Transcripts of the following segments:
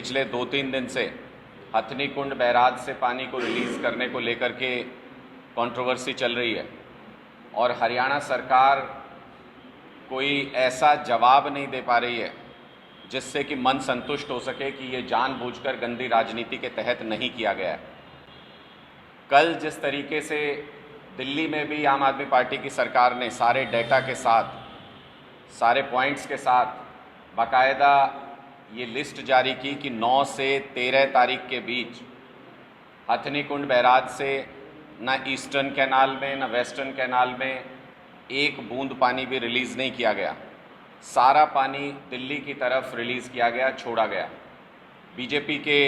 पिछले 2-3 दिन से हथनी कुंड बैराज से पानी को रिलीज़ करने को लेकर के कंट्रोवर्सी चल रही है और हरियाणा सरकार कोई ऐसा जवाब नहीं दे पा रही है जिससे कि मन संतुष्ट हो सके कि ये जानबूझकर गंदी राजनीति के तहत नहीं किया गया है। कल जिस तरीके से दिल्ली में भी आम आदमी पार्टी की सरकार ने सारे डेटा के साथ, सारे पॉइंट्स के साथ बाकायदा ये लिस्ट जारी की कि 9 से 13 तारीख के बीच हथनी कुंड बैराज से ना ईस्टर्न कैनाल में ना वेस्टर्न कैनाल में एक बूंद पानी भी रिलीज़ नहीं किया गया। सारा पानी दिल्ली की तरफ रिलीज़ किया गया, छोड़ा गया। बीजेपी के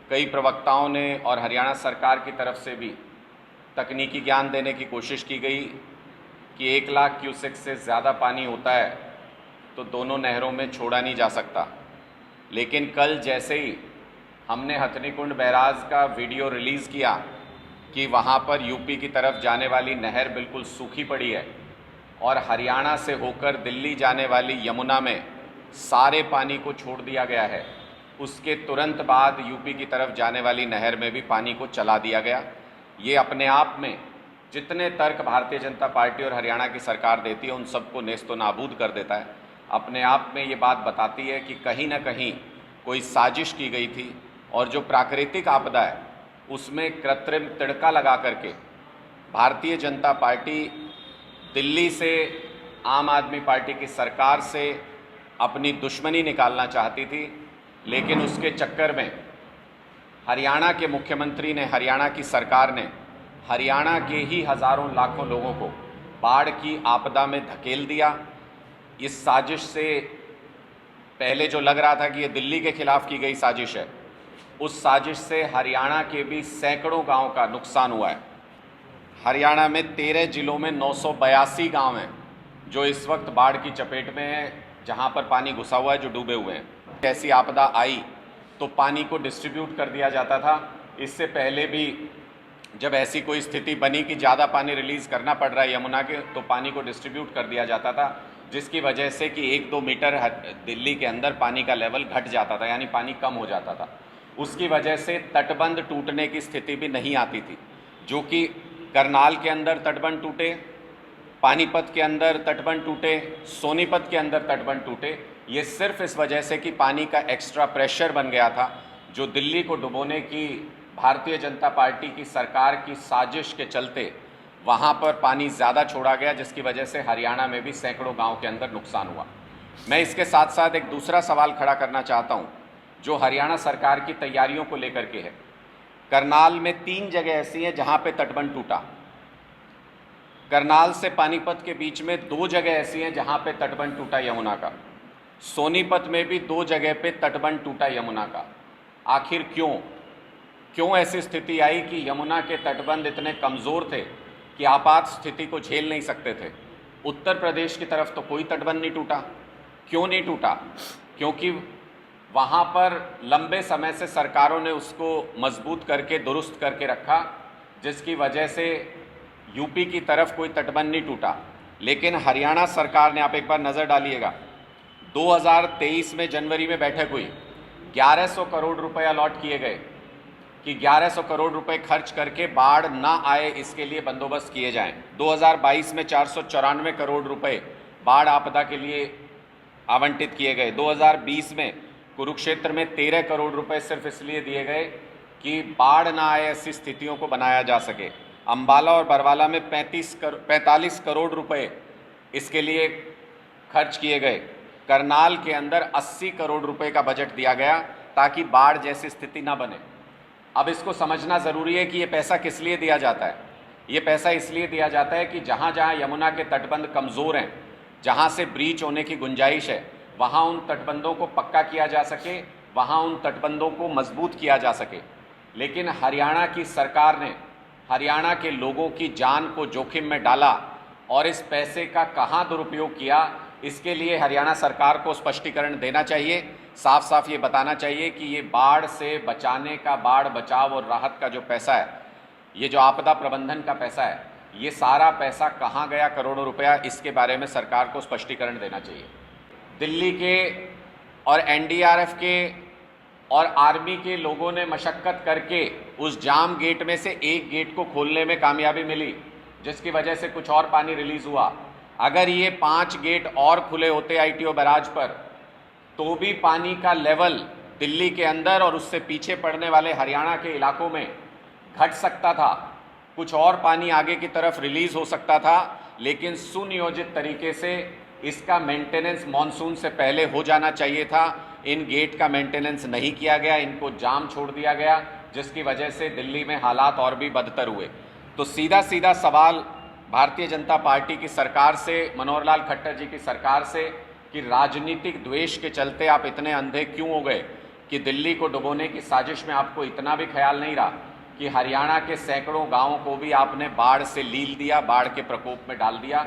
कई प्रवक्ताओं ने और हरियाणा सरकार की तरफ से भी तकनीकी ज्ञान देने की कोशिश की गई कि 1 लाख क्यूसेक से ज़्यादा पानी होता है तो दोनों नहरों में छोड़ा नहीं जा सकता। लेकिन कल जैसे ही हमने हथनी कुंड बैराज का वीडियो रिलीज़ किया कि वहाँ पर यूपी की तरफ जाने वाली नहर बिल्कुल सूखी पड़ी है और हरियाणा से होकर दिल्ली जाने वाली यमुना में सारे पानी को छोड़ दिया गया है, उसके तुरंत बाद यूपी की तरफ जाने वाली नहर में भी पानी को चला दिया गया। ये अपने आप में जितने तर्क भारतीय जनता पार्टी और हरियाणा की सरकार देती है उन सबको नेस्तो नाबूद कर देता है। अपने आप में ये बात बताती है कि कहीं ना कहीं कोई साजिश की गई थी और जो प्राकृतिक आपदा है उसमें कृत्रिम तिड़का लगा करके भारतीय जनता पार्टी दिल्ली से आम आदमी पार्टी की सरकार से अपनी दुश्मनी निकालना चाहती थी। लेकिन उसके चक्कर में हरियाणा के मुख्यमंत्री ने, हरियाणा की सरकार ने हरियाणा के ही हज़ारों लाखों लोगों को बाढ़ की आपदा में धकेल दिया। इस साजिश से पहले जो लग रहा था कि ये दिल्ली के खिलाफ की गई साजिश है, उस साजिश से हरियाणा के भी सैकड़ों गांव का नुकसान हुआ है। हरियाणा में 13 जिलों में 982 गांव हैं जो इस वक्त बाढ़ की चपेट में हैं, जहां पर पानी घुसा हुआ है, जो डूबे हुए हैं। ऐसी आपदा आई तो पानी को डिस्ट्रीब्यूट कर दिया जाता था। इससे पहले भी जब ऐसी कोई स्थिति बनी कि ज़्यादा पानी रिलीज़ करना पड़ रहा है यमुना के, तो पानी को डिस्ट्रीब्यूट कर दिया जाता था, जिसकी वजह से कि 1-2 मीटर दिल्ली के अंदर पानी का लेवल घट जाता था, यानी पानी कम हो जाता था। उसकी वजह से तटबंध टूटने की स्थिति भी नहीं आती थी, जो कि करनाल के अंदर तटबंध टूटे, पानीपत के अंदर तटबंध टूटे, सोनीपत के अंदर तटबंध टूटे। ये सिर्फ इस वजह से कि पानी का एक्स्ट्रा प्रेशर बन गया था, जो दिल्ली को डुबोने की भारतीय जनता पार्टी की सरकार की साजिश के चलते वहाँ पर पानी ज़्यादा छोड़ा गया, जिसकी वजह से हरियाणा में भी सैकड़ों गांव के अंदर नुकसान हुआ। मैं इसके साथ साथ एक दूसरा सवाल खड़ा करना चाहता हूँ जो हरियाणा सरकार की तैयारियों को लेकर के है। करनाल में 3 जगह ऐसी हैं जहाँ पे तटबंध टूटा। करनाल से पानीपत के बीच में 2 जगह ऐसी हैं जहाँ पे तटबंध टूटा यमुना का। सोनीपत में भी 2 जगह पे तटबंध टूटा यमुना का। आखिर क्यों ऐसी स्थिति आई कि यमुना के तटबंध इतने कमज़ोर थे कि आपात स्थिति को झेल नहीं सकते थे? उत्तर प्रदेश की तरफ तो कोई तटबंध नहीं टूटा। क्यों नहीं टूटा? क्योंकि वहाँ पर लंबे समय से सरकारों ने उसको मजबूत करके दुरुस्त करके रखा, जिसकी वजह से यूपी की तरफ कोई तटबंध नहीं टूटा। लेकिन हरियाणा सरकार ने, आप एक बार नज़र डालिएगा, 2023 में जनवरी में बैठक हुई, 1100 करोड़ रुपए अलॉट किए गए कि 1100 करोड़ रुपए खर्च करके बाढ़ ना आए इसके लिए बंदोबस्त किए जाएं। 2022 में 494 करोड़ रुपए बाढ़ आपदा के लिए आवंटित किए गए। 2020 में कुरुक्षेत्र में 13 करोड़ रुपए सिर्फ इसलिए दिए गए कि बाढ़ ना आए ऐसी स्थितियों को बनाया जा सके। अंबाला और बरवाला में 45 करोड़ रुपए इसके लिए खर्च किए गए। करनाल के अंदर 80 करोड़ रुपए का बजट दिया गया ताकि बाढ़ जैसी स्थिति ना बने। अब इसको समझना ज़रूरी है कि ये पैसा किस लिए दिया जाता है। ये पैसा इसलिए दिया जाता है कि जहाँ जहाँ यमुना के तटबंध कमज़ोर हैं, जहाँ से ब्रीच होने की गुंजाइश है, वहाँ उन तटबंधों को पक्का किया जा सके, वहाँ उन तटबंधों को मजबूत किया जा सके। लेकिन हरियाणा की सरकार ने हरियाणा के लोगों की जान को जोखिम में डाला और इस पैसे का कहाँ दुरुपयोग किया, इसके लिए हरियाणा सरकार को स्पष्टीकरण देना चाहिए। साफ साफ ये बताना चाहिए कि ये बाढ़ से बचाने का, बाढ़ बचाव और राहत का जो पैसा है, ये जो आपदा प्रबंधन का पैसा है, ये सारा पैसा कहाँ गया, करोड़ों रुपया, इसके बारे में सरकार को स्पष्टीकरण देना चाहिए। दिल्ली के और एनडीआरएफ के और आर्मी के लोगों ने मशक्कत करके उस जाम गेट में से एक गेट को खोलने में कामयाबी मिली, जिसकी वजह से कुछ और पानी रिलीज हुआ। अगर ये 5 गेट और खुले होते ITO बैराज पर तो भी पानी का लेवल दिल्ली के अंदर और उससे पीछे पड़ने वाले हरियाणा के इलाकों में घट सकता था, कुछ और पानी आगे की तरफ रिलीज हो सकता था। लेकिन सुनियोजित तरीके से इसका मेंटेनेंस मॉनसून से पहले हो जाना चाहिए था। इन गेट का मेंटेनेंस नहीं किया गया, इनको जाम छोड़ दिया गया, जिसकी वजह से दिल्ली में हालात और भी बदतर हुए। तो सीधा सीधा सवाल भारतीय जनता पार्टी की सरकार से, मनोहर लाल खट्टर जी की सरकार से, कि राजनीतिक द्वेष के चलते आप इतने अंधे क्यों हो गए कि दिल्ली को डुबोने की साजिश में आपको इतना भी ख्याल नहीं रहा कि हरियाणा के सैकड़ों गांवों को भी आपने बाढ़ से लील दिया, बाढ़ के प्रकोप में डाल दिया।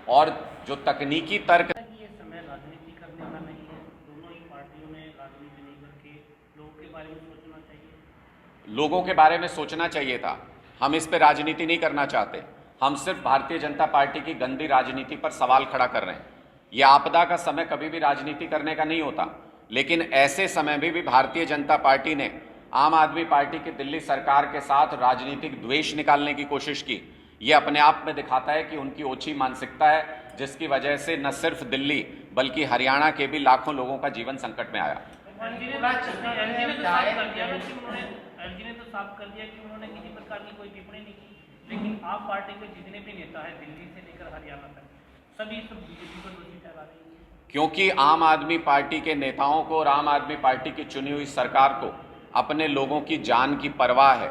और जो तकनीकी तर्क, ये समय राजनीति करने का नहीं है, दोनों ही पार्टियों ने राजनीति नहीं करके लोगों के बारे में सोचना चाहिए। लोगों के बारे में सोचना चाहिए था। हम इस पे राजनीति नहीं करना चाहते, हम सिर्फ भारतीय जनता पार्टी की गंदी राजनीति पर सवाल खड़ा कर रहे हैं। यह आपदा का समय कभी भी राजनीति करने का नहीं होता, लेकिन ऐसे समय में भी भारतीय जनता पार्टी ने आम आदमी पार्टी की दिल्ली सरकार के साथ राजनीतिक द्वेष निकालने की कोशिश की। यह अपने आप में दिखाता है कि उनकी ओछी मानसिकता है, जिसकी वजह से न सिर्फ दिल्ली बल्कि हरियाणा के भी लाखों लोगों का जीवन संकट में आया। एलजी ने तो साफ कर दिया कि उन्होंने किसी प्रकार की कोई टिप्पणी नहीं की, लेकिन आप पार्टी के जितने भी नेता हैं दिल्ली से लेकर हरियाणा तक सभी सब बीजेपी पर दोषी ठहरा रहे हैं। क्योंकि आम आदमी पार्टी के नेताओं को और आम आदमी पार्टी की चुनी हुई सरकार को अपने लोगों की जान की परवाह है,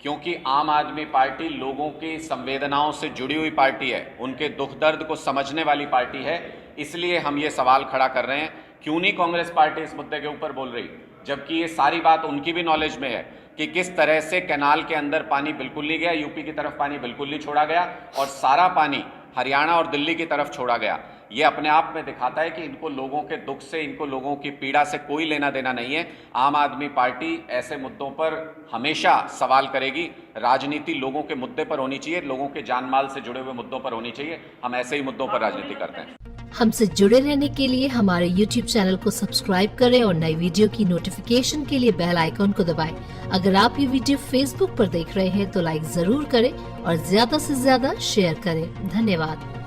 क्योंकि आम आदमी पार्टी लोगों की संवेदनाओं से जुड़ी हुई पार्टी है, उनके दुख दर्द को समझने वाली पार्टी है। इसलिए हम ये सवाल खड़ा कर रहे हैं, क्यों नहीं कांग्रेस पार्टी इस मुद्दे के ऊपर बोल रही, जबकि ये सारी बात उनकी भी नॉलेज में है कि किस तरह से कैनाल के अंदर पानी बिल्कुल नहीं गया, यूपी की तरफ पानी बिल्कुल नहीं छोड़ा गया और सारा पानी हरियाणा और दिल्ली की तरफ छोड़ा गया। ये अपने आप में दिखाता है कि इनको लोगों के दुख से, इनको लोगों की पीड़ा से कोई लेना देना नहीं है। आम आदमी पार्टी ऐसे मुद्दों पर हमेशा सवाल करेगी। राजनीति लोगों के मुद्दे पर होनी चाहिए, लोगों के जान माल से जुड़े हुए मुद्दों पर होनी चाहिए। हम ऐसे ही मुद्दों पर राजनीति करते हैं। हमसे जुड़े रहने के लिए हमारे YouTube चैनल को सब्सक्राइब करें और नई वीडियो की नोटिफिकेशन के लिए बेल आइकॉन को दबाएं। अगर आप ये वीडियो Facebook पर देख रहे हैं तो लाइक जरूर करें और ज्यादा से ज्यादा शेयर करें। धन्यवाद।